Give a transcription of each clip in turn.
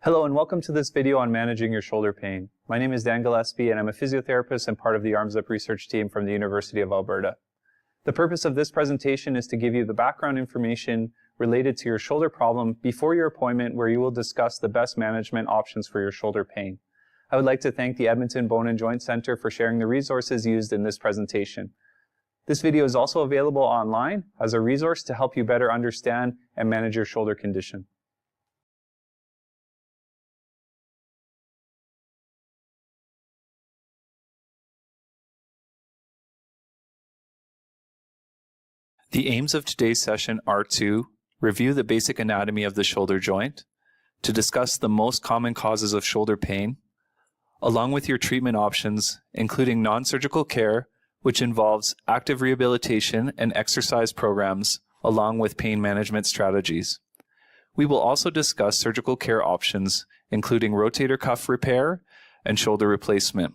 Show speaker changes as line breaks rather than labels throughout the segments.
Hello and welcome to this video on managing your shoulder pain. My name is Dan Gillespie and I'm a physiotherapist and part of the Arms Up research team from the University of Alberta. The purpose of this presentation is to give you the background information related to your shoulder problem before your appointment, where you will discuss the best management options for your shoulder pain. I would like to thank the Edmonton Bone and Joint Center for sharing the resources used in this presentation. This video is also available online as a resource to help you better understand and manage your shoulder condition. The aims of today's session are to review the basic anatomy of the shoulder joint, to discuss the most common causes of shoulder pain, along with your treatment options, including non-surgical care, which involves active rehabilitation and exercise programs, along with pain management strategies. We will also discuss surgical care options, including rotator cuff repair and shoulder replacement.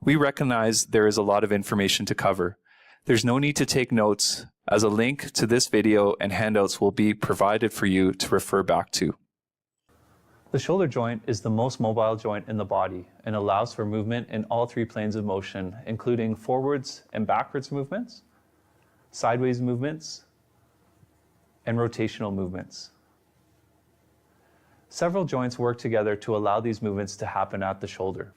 We recognize there is a lot of information to cover. There's no need to take notes, as a link to this video and handouts will be provided for you to refer back to. The shoulder joint is the most mobile joint in the body and allows for movement in all three planes of motion, including forwards and backwards movements, sideways movements, and rotational movements. Several joints work together to allow these movements to happen at the shoulder.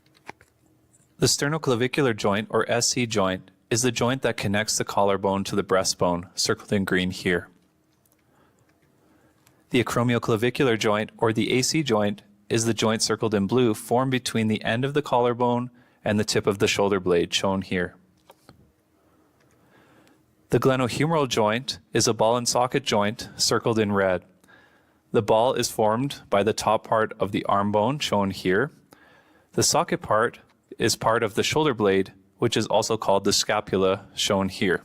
The sternoclavicular joint, or SC joint, is the joint that connects the collarbone to the breastbone, circled in green here. The acromioclavicular joint, or the AC joint, is the joint circled in blue, formed between the end of the collarbone and the tip of the shoulder blade, shown here. The glenohumeral joint is a ball and socket joint, circled in red. The ball is formed by the top part of the arm bone, shown here. The socket part is part of the shoulder blade, which is also called the scapula, shown here.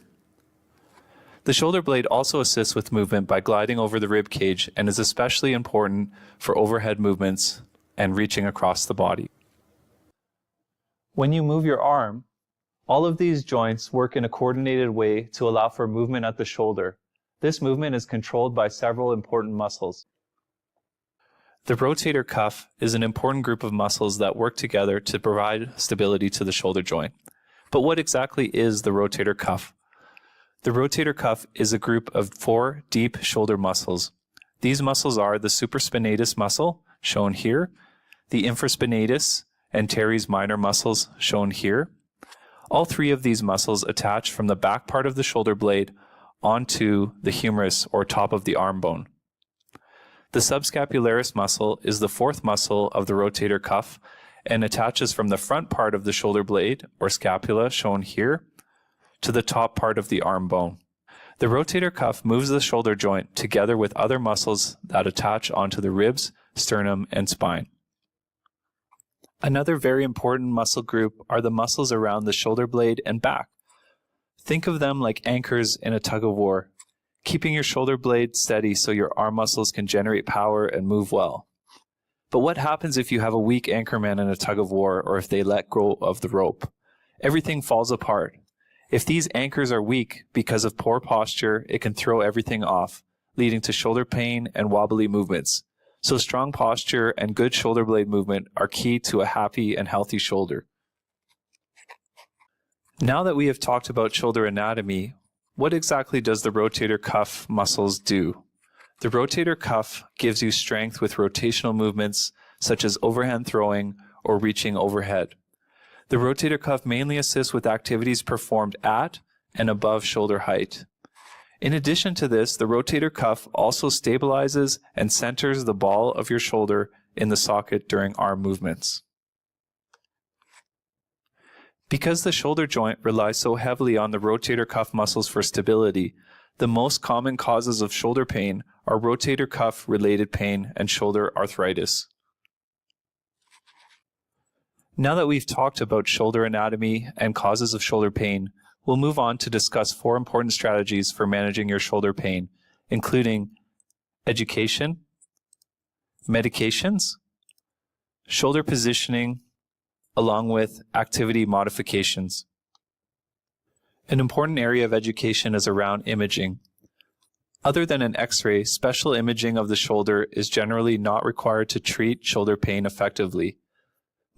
The shoulder blade also assists with movement by gliding over the rib cage and is especially important for overhead movements and reaching across the body. When you move your arm, all of these joints work in a coordinated way to allow for movement at the shoulder. This movement is controlled by several important muscles. The rotator cuff is an important group of muscles that work together to provide stability to the shoulder joint. But what exactly is the rotator cuff? The rotator cuff is a group of 4 deep shoulder muscles. These muscles are the supraspinatus muscle, shown here, the infraspinatus and teres minor muscles, shown here. All 3 of these muscles attach from the back part of the shoulder blade onto the humerus, or top of the arm bone. The subscapularis muscle is the 4th muscle of the rotator cuff and attaches from the front part of the shoulder blade, or scapula, shown here, to the top part of the arm bone. The rotator cuff moves the shoulder joint together with other muscles that attach onto the ribs, sternum, and spine. Another very important muscle group are the muscles around the shoulder blade and back. Think of them like anchors in a tug of war, keeping your shoulder blade steady so your arm muscles can generate power and move well. But what happens if you have a weak anchorman in a tug of war, or if they let go of the rope? Everything falls apart. If these anchors are weak because of poor posture, it can throw everything off, leading to shoulder pain and wobbly movements. So strong posture and good shoulder blade movement are key to a happy and healthy shoulder. Now that we have talked about shoulder anatomy, what exactly does the rotator cuff muscles do? The rotator cuff gives you strength with rotational movements such as overhand throwing or reaching overhead. The rotator cuff mainly assists with activities performed at and above shoulder height. In addition to this, the rotator cuff also stabilizes and centers the ball of your shoulder in the socket during arm movements. Because the shoulder joint relies so heavily on the rotator cuff muscles for stability, the most common causes of shoulder pain are rotator cuff related pain and shoulder arthritis. Now that we've talked about shoulder anatomy and causes of shoulder pain, we'll move on to discuss 4 important strategies for managing your shoulder pain, including education, medications, shoulder positioning, along with activity modifications. An important area of education is around imaging. Other than an X-ray, special imaging of the shoulder is generally not required to treat shoulder pain effectively.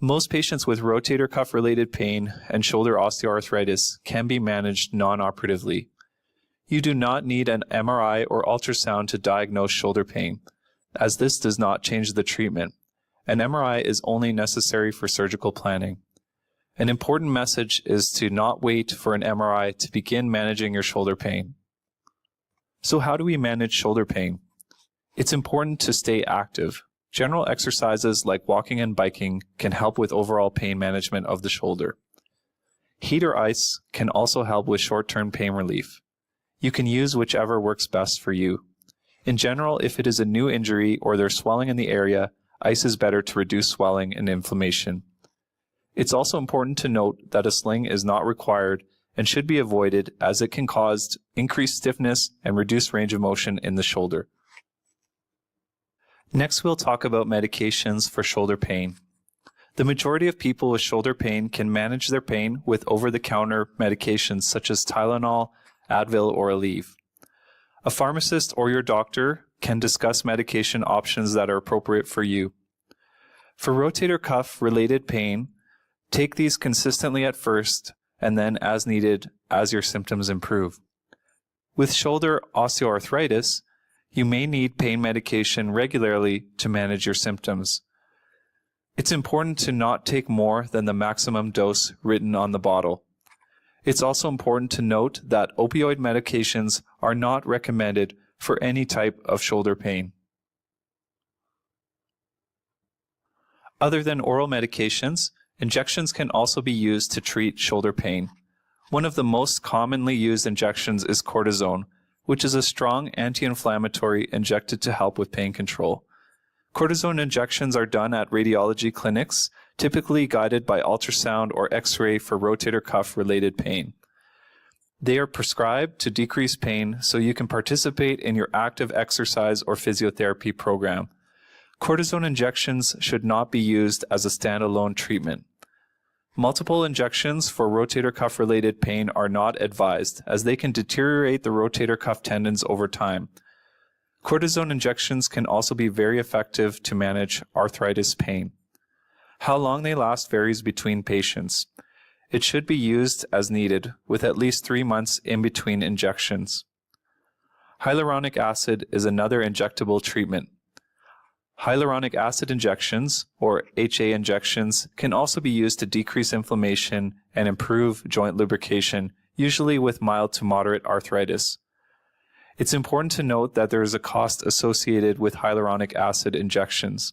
Most patients with rotator cuff-related pain and shoulder osteoarthritis can be managed non-operatively. You do not need an MRI or ultrasound to diagnose shoulder pain, as this does not change the treatment. An MRI is only necessary for surgical planning. An important message is to not wait for an MRI to begin managing your shoulder pain. So how do we manage shoulder pain? It's important to stay active. General exercises like walking and biking can help with overall pain management of the shoulder. Heat or ice can also help with short-term pain relief. You can use whichever works best for you. In general, if it is a new injury or there's swelling in the area, ice is better to reduce swelling and inflammation. It's also important to note that a sling is not required and should be avoided as it can cause increased stiffness and reduced range of motion in the shoulder. Next, we'll talk about medications for shoulder pain. The majority of people with shoulder pain can manage their pain with over-the-counter medications such as Tylenol, Advil, or Aleve. A pharmacist or your doctor can discuss medication options that are appropriate for you. For rotator cuff related pain, take these consistently at first and then as needed as your symptoms improve. With shoulder osteoarthritis, you may need pain medication regularly to manage your symptoms. It's important to not take more than the maximum dose written on the bottle. It's also important to note that opioid medications are not recommended for any type of shoulder pain. Other than oral medications, injections can also be used to treat shoulder pain. One of the most commonly used injections is cortisone, which is a strong anti-inflammatory injected to help with pain control. Cortisone injections are done at radiology clinics, typically guided by ultrasound or X-ray for rotator cuff related pain. They are prescribed to decrease pain so you can participate in your active exercise or physiotherapy program. Cortisone injections should not be used as a standalone treatment. Multiple injections for rotator cuff related pain are not advised as they can deteriorate the rotator cuff tendons over time. Cortisone injections can also be very effective to manage arthritis pain. How long they last varies between patients. It should be used as needed, with at least 3 months in between injections. Hyaluronic acid is another injectable treatment. Hyaluronic acid injections, or HA injections, can also be used to decrease inflammation and improve joint lubrication, usually with mild to moderate arthritis. It's important to note that there is a cost associated with hyaluronic acid injections.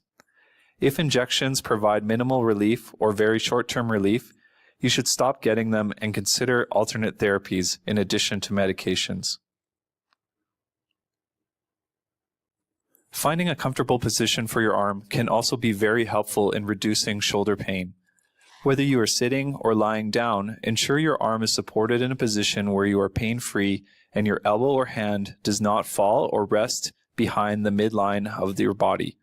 If injections provide minimal relief or very short-term relief, you should stop getting them and consider alternate therapies in addition to medications. Finding a comfortable position for your arm can also be very helpful in reducing shoulder pain. Whether you are sitting or lying down, ensure your arm is supported in a position where you are pain-free and your elbow or hand does not fall or rest behind the midline of your body.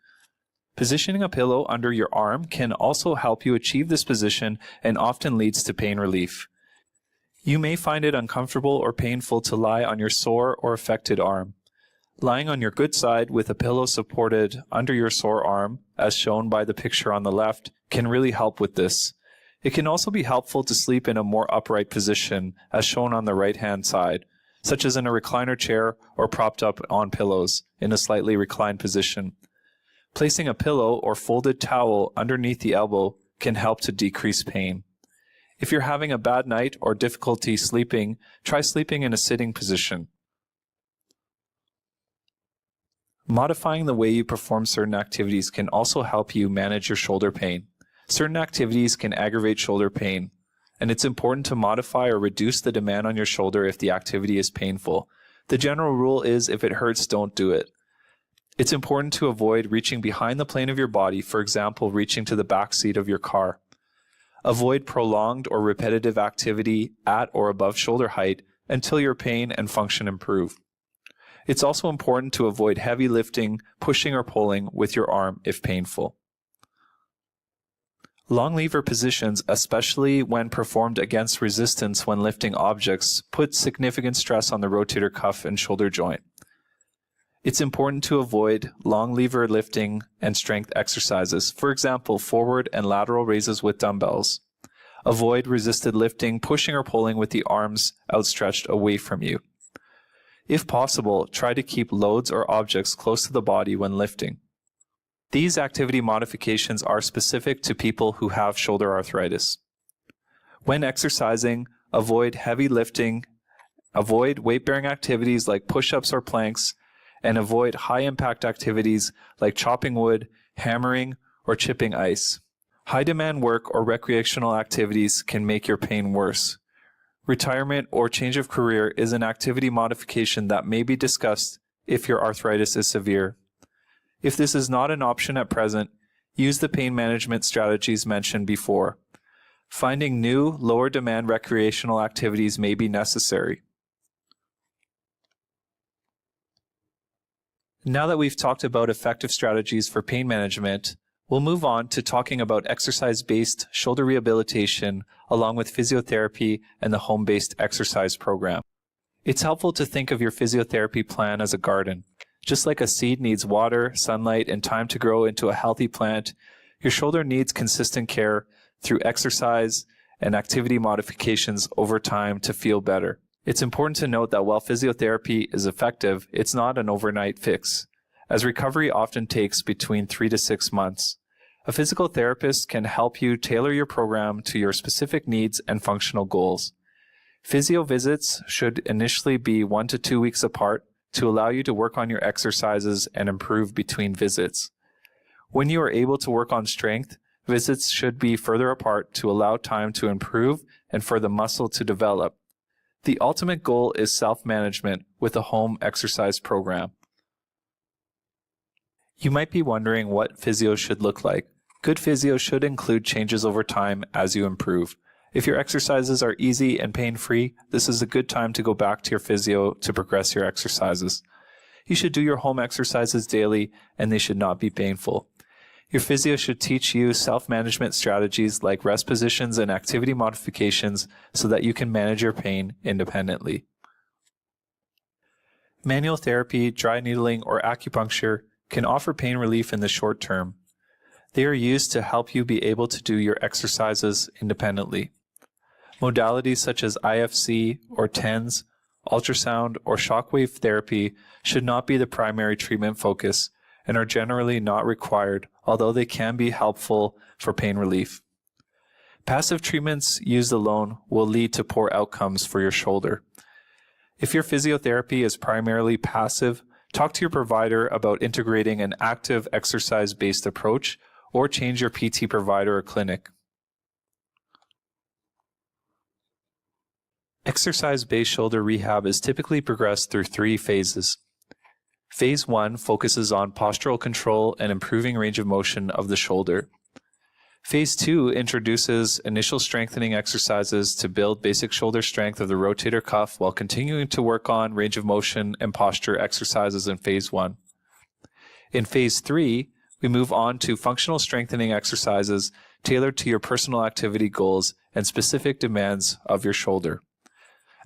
Positioning a pillow under your arm can also help you achieve this position and often leads to pain relief. You may find it uncomfortable or painful to lie on your sore or affected arm. Lying on your good side with a pillow supported under your sore arm, as shown by the picture on the left, can really help with this. It can also be helpful to sleep in a more upright position, as shown on the right-hand side, such as in a recliner chair or propped up on pillows in a slightly reclined position. Placing a pillow or folded towel underneath the elbow can help to decrease pain. If you're having a bad night or difficulty sleeping, try sleeping in a sitting position. Modifying the way you perform certain activities can also help you manage your shoulder pain. Certain activities can aggravate shoulder pain, and it's important to modify or reduce the demand on your shoulder if the activity is painful. The general rule is if it hurts, don't do it. It's important to avoid reaching behind the plane of your body, for example, reaching to the back seat of your car. Avoid prolonged or repetitive activity at or above shoulder height until your pain and function improve. It's also important to avoid heavy lifting, pushing, or pulling with your arm if painful. Long lever positions, especially when performed against resistance when lifting objects, put significant stress on the rotator cuff and shoulder joint. It's important to avoid long lever lifting and strength exercises, for example, forward and lateral raises with dumbbells. Avoid resisted lifting, pushing or pulling with the arms outstretched away from you. If possible, try to keep loads or objects close to the body when lifting. These activity modifications are specific to people who have shoulder arthritis. When exercising, avoid heavy lifting, avoid weight-bearing activities like push-ups or planks, and avoid high-impact activities like chopping wood, hammering, or chipping ice. High-demand work or recreational activities can make your pain worse. Retirement or change of career is an activity modification that may be discussed if your arthritis is severe. If this is not an option at present, use the pain management strategies mentioned before. Finding new, lower-demand recreational activities may be necessary. Now that we've talked about effective strategies for pain management, we'll move on to talking about exercise-based shoulder rehabilitation along with physiotherapy and the home-based exercise program. It's helpful to think of your physiotherapy plan as a garden. Just like a seed needs water, sunlight, and time to grow into a healthy plant, your shoulder needs consistent care through exercise and activity modifications over time to feel better. It's important to note that while physiotherapy is effective, it's not an overnight fix, as recovery often takes between 3 to 6 months. A physical therapist can help you tailor your program to your specific needs and functional goals. Physio visits should initially be 1 to 2 weeks apart to allow you to work on your exercises and improve between visits. When you are able to work on strength, visits should be further apart to allow time to improve and for the muscle to develop. The ultimate goal is self-management with a home exercise program. You might be wondering what physio should look like. Good physio should include changes over time as you improve. If your exercises are easy and pain-free, this is a good time to go back to your physio to progress your exercises. You should do your home exercises daily, and they should not be painful. Your physio should teach you self-management strategies like rest positions and activity modifications so that you can manage your pain independently. Manual therapy, dry needling, or acupuncture can offer pain relief in the short term. They are used to help you be able to do your exercises independently. Modalities such as IFC or TENS, ultrasound, or shockwave therapy should not be the primary treatment focus and are generally not required, although they can be helpful for pain relief. Passive treatments used alone will lead to poor outcomes for your shoulder. If your physiotherapy is primarily passive, talk to your provider about integrating an active exercise-based approach or change your PT provider or clinic. Exercise-based shoulder rehab is typically progressed through 3 phases. Phase 1 focuses on postural control and improving range of motion of the shoulder. Phase 2 introduces initial strengthening exercises to build basic shoulder strength of the rotator cuff while continuing to work on range of motion and posture exercises in Phase 1. In Phase 3, we move on to functional strengthening exercises tailored to your personal activity goals and specific demands of your shoulder.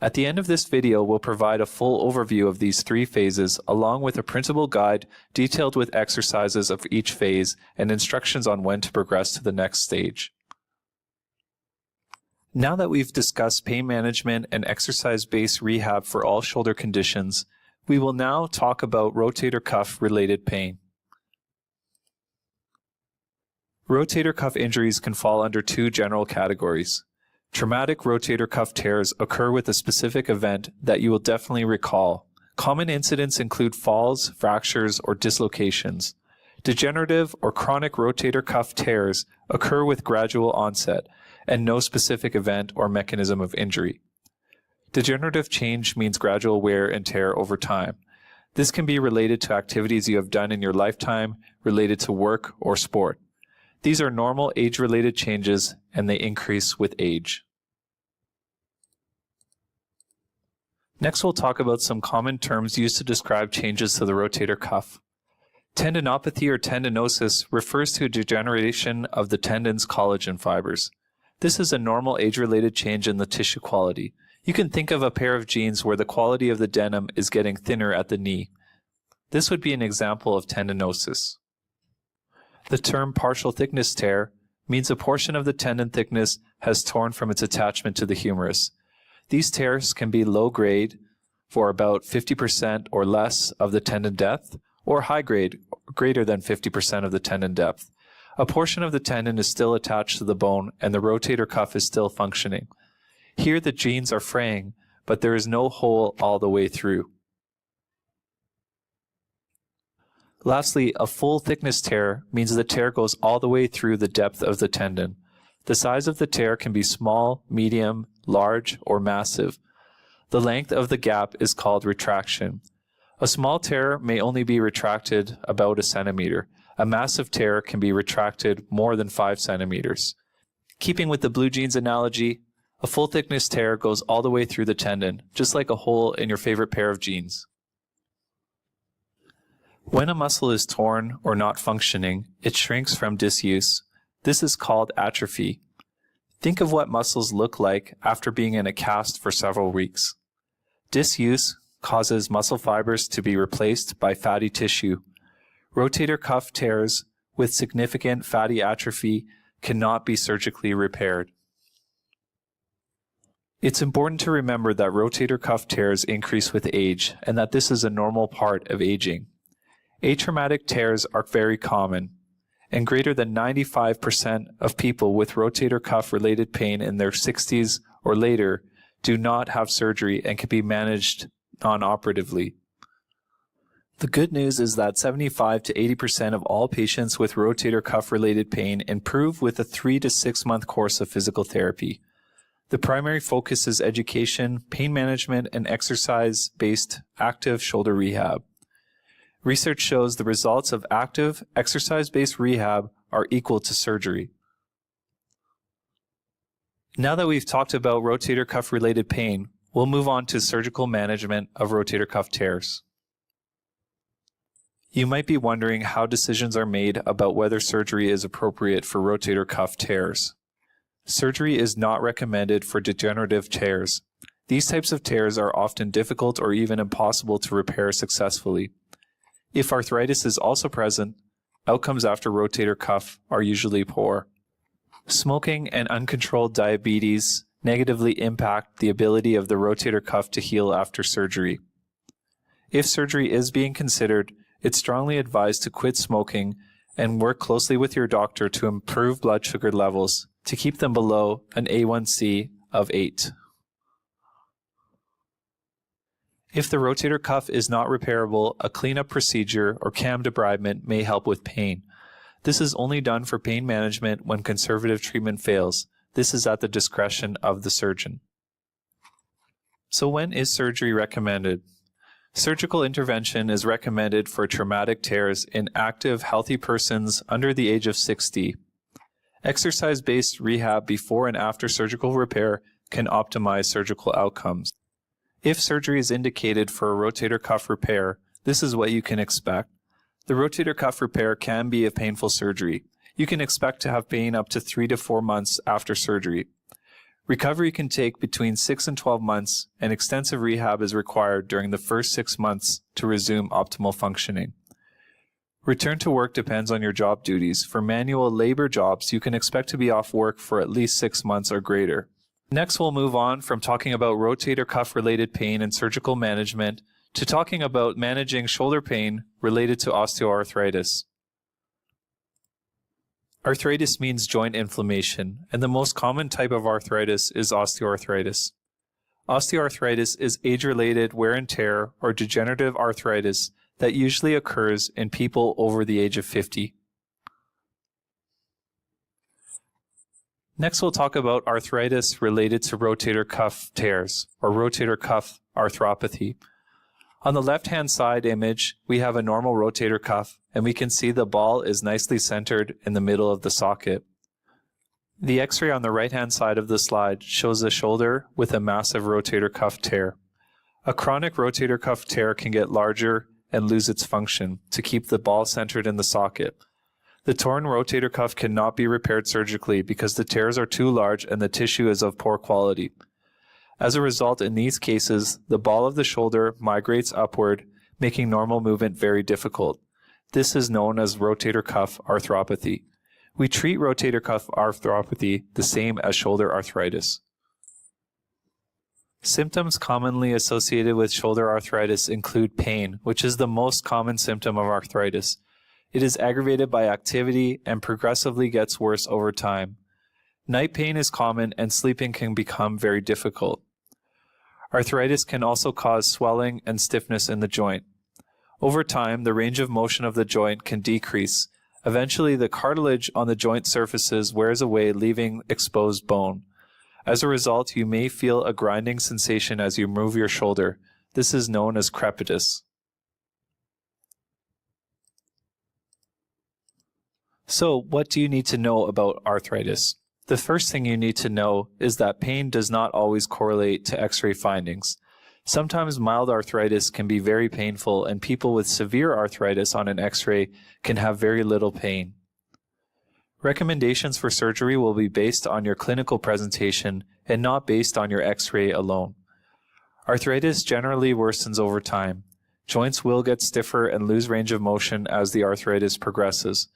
At the end of this video, we'll provide a full overview of these 3 phases along with a printable guide detailed with exercises of each phase and instructions on when to progress to the next stage. Now that we've discussed pain management and exercise-based rehab for all shoulder conditions, we will now talk about rotator cuff related pain. Rotator cuff injuries can fall under 2 general categories. Traumatic rotator cuff tears occur with a specific event that you will definitely recall. Common incidents include falls, fractures, or dislocations. Degenerative or chronic rotator cuff tears occur with gradual onset and no specific event or mechanism of injury. Degenerative change means gradual wear and tear over time. This can be related to activities you have done in your lifetime, related to work or sport. These are normal age-related changes, and they increase with age. Next, we'll talk about some common terms used to describe changes to the rotator cuff. Tendinopathy or tendinosis refers to a degeneration of the tendon's collagen fibers. This is a normal age-related change in the tissue quality. You can think of a pair of jeans where the quality of the denim is getting thinner at the knee. This would be an example of tendinosis. The term partial thickness tear means a portion of the tendon thickness has torn from its attachment to the humerus. These tears can be low grade for about 50% or less of the tendon depth, or high grade, greater than 50% of the tendon depth. A portion of the tendon is still attached to the bone and the rotator cuff is still functioning. Here the jeans are fraying, but there is no hole all the way through. Lastly, a full thickness tear means the tear goes all the way through the depth of the tendon. The size of the tear can be small, medium, large, or massive. The length of the gap is called retraction. A small tear may only be retracted about 1 centimeter. A massive tear can be retracted more than 5 centimeters. Keeping with the blue jeans analogy, a full thickness tear goes all the way through the tendon, just like a hole in your favorite pair of jeans. When a muscle is torn or not functioning, it shrinks from disuse. This is called atrophy. Think of what muscles look like after being in a cast for several weeks. Disuse causes muscle fibers to be replaced by fatty tissue. Rotator cuff tears with significant fatty atrophy cannot be surgically repaired. It's important to remember that rotator cuff tears increase with age and that this is a normal part of aging. Atraumatic tears are very common, and greater than 95% of people with rotator cuff related pain in their 60s or later do not have surgery and can be managed non-operatively. The good news is that 75 to 80% of all patients with rotator cuff related pain improve with a 3 to 6 month course of physical therapy. The primary focus is education, pain management, and exercise-based active shoulder rehab. Research shows the results of active, exercise-based rehab are equal to surgery. Now that we've talked about rotator cuff-related pain, we'll move on to surgical management of rotator cuff tears. You might be wondering how decisions are made about whether surgery is appropriate for rotator cuff tears. Surgery is not recommended for degenerative tears. These types of tears are often difficult or even impossible to repair successfully. If arthritis is also present, outcomes after rotator cuff are usually poor. Smoking and uncontrolled diabetes negatively impact the ability of the rotator cuff to heal after surgery. If surgery is being considered, it's strongly advised to quit smoking and work closely with your doctor to improve blood sugar levels to keep them below an A1C of 8. If the rotator cuff is not repairable, a cleanup procedure or cam debridement may help with pain. This is only done for pain management when conservative treatment fails. This is at the discretion of the surgeon. So when is surgery recommended? Surgical intervention is recommended for traumatic tears in active, healthy persons under the age of 60. Exercise-based rehab before and after surgical repair can optimize surgical outcomes. If surgery is indicated for a rotator cuff repair, this is what you can expect. The rotator cuff repair can be a painful surgery. You can expect to have pain up to 3 to 4 months after surgery. Recovery can take between 6 and 12 months, and extensive rehab is required during the first 6 months to resume optimal functioning. Return to work depends on your job duties. For manual labor jobs, you can expect to be off work for at least 6 months or greater. Next, we'll move on from talking about rotator cuff-related pain and surgical management to talking about managing shoulder pain related to osteoarthritis. Arthritis means joint inflammation, and the most common type of arthritis is osteoarthritis. Osteoarthritis is age-related wear and tear or degenerative arthritis that usually occurs in people over the age of 50. Next, we'll talk about arthritis related to rotator cuff tears, or rotator cuff arthropathy. On the left-hand side image, we have a normal rotator cuff, and we can see the ball is nicely centered in the middle of the socket. The X-ray on the right-hand side of the slide shows a shoulder with a massive rotator cuff tear. A chronic rotator cuff tear can get larger and lose its function to keep the ball centered in the socket. The torn rotator cuff cannot be repaired surgically because the tears are too large and the tissue is of poor quality. As a result, in these cases, the ball of the shoulder migrates upward, making normal movement very difficult. This is known as rotator cuff arthropathy. We treat rotator cuff arthropathy the same as shoulder arthritis. Symptoms commonly associated with shoulder arthritis include pain, which is the most common symptom of arthritis. It is aggravated by activity and progressively gets worse over time. Night pain is common and sleeping can become very difficult. Arthritis can also cause swelling and stiffness in the joint. Over time, the range of motion of the joint can decrease. Eventually, the cartilage on the joint surfaces wears away, leaving exposed bone. As a result, you may feel a grinding sensation as you move your shoulder. This is known as crepitus. So, what do you need to know about arthritis? The first thing you need to know is that pain does not always correlate to X-ray findings. Sometimes mild arthritis can be very painful, and people with severe arthritis on an X-ray can have very little pain. Recommendations for surgery will be based on your clinical presentation and not based on your X-ray alone. Arthritis generally worsens over time. Joints will get stiffer and lose range of motion as the arthritis progresses.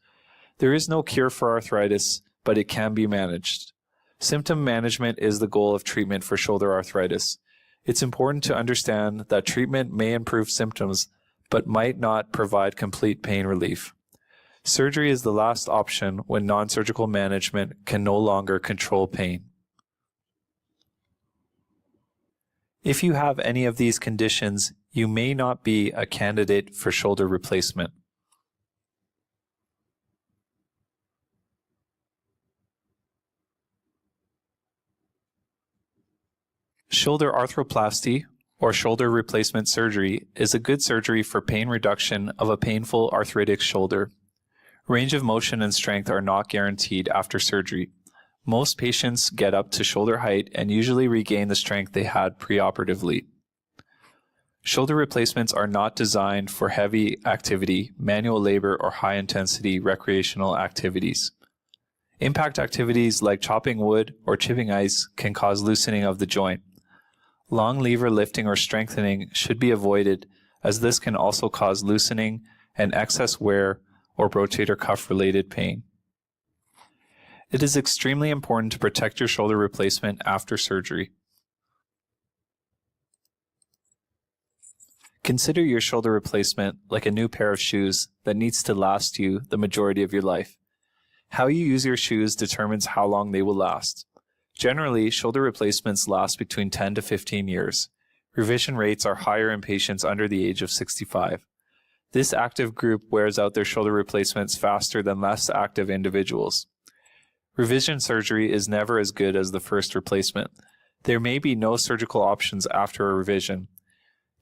There is no cure for arthritis, but it can be managed. Symptom management is the goal of treatment for shoulder arthritis. It's important to understand that treatment may improve symptoms, but might not provide complete pain relief. Surgery is the last option when non-surgical management can no longer control pain. If you have any of these conditions, you may not be a candidate for shoulder replacement. Shoulder arthroplasty, or shoulder replacement surgery, is a good surgery for pain reduction of a painful arthritic shoulder. Range of motion and strength are not guaranteed after surgery. Most patients get up to shoulder height and usually regain the strength they had preoperatively. Shoulder replacements are not designed for heavy activity, manual labor, or high-intensity recreational activities. Impact activities like chopping wood or chipping ice can cause loosening of the joint. Long lever lifting or strengthening should be avoided, as this can also cause loosening and excess wear or rotator cuff related pain. It is extremely important to protect your shoulder replacement after surgery. Consider your shoulder replacement like a new pair of shoes that needs to last you the majority of your life. How you use your shoes determines how long they will last. Generally, shoulder replacements last between 10 to 15 years. Revision rates are higher in patients under the age of 65. This active group wears out their shoulder replacements faster than less active individuals. Revision surgery is never as good as the first replacement. There may be no surgical options after a revision.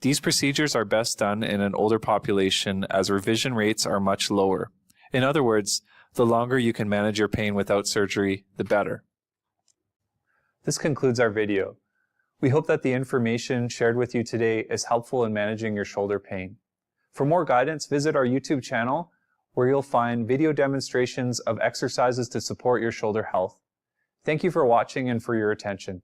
These procedures are best done in an older population as revision rates are much lower. In other words, the longer you can manage your pain without surgery, the better. This concludes our video. We hope that the information shared with you today is helpful in managing your shoulder pain. For more guidance, visit our YouTube channel, where you'll find video demonstrations of exercises to support your shoulder health. Thank you for watching and for your attention.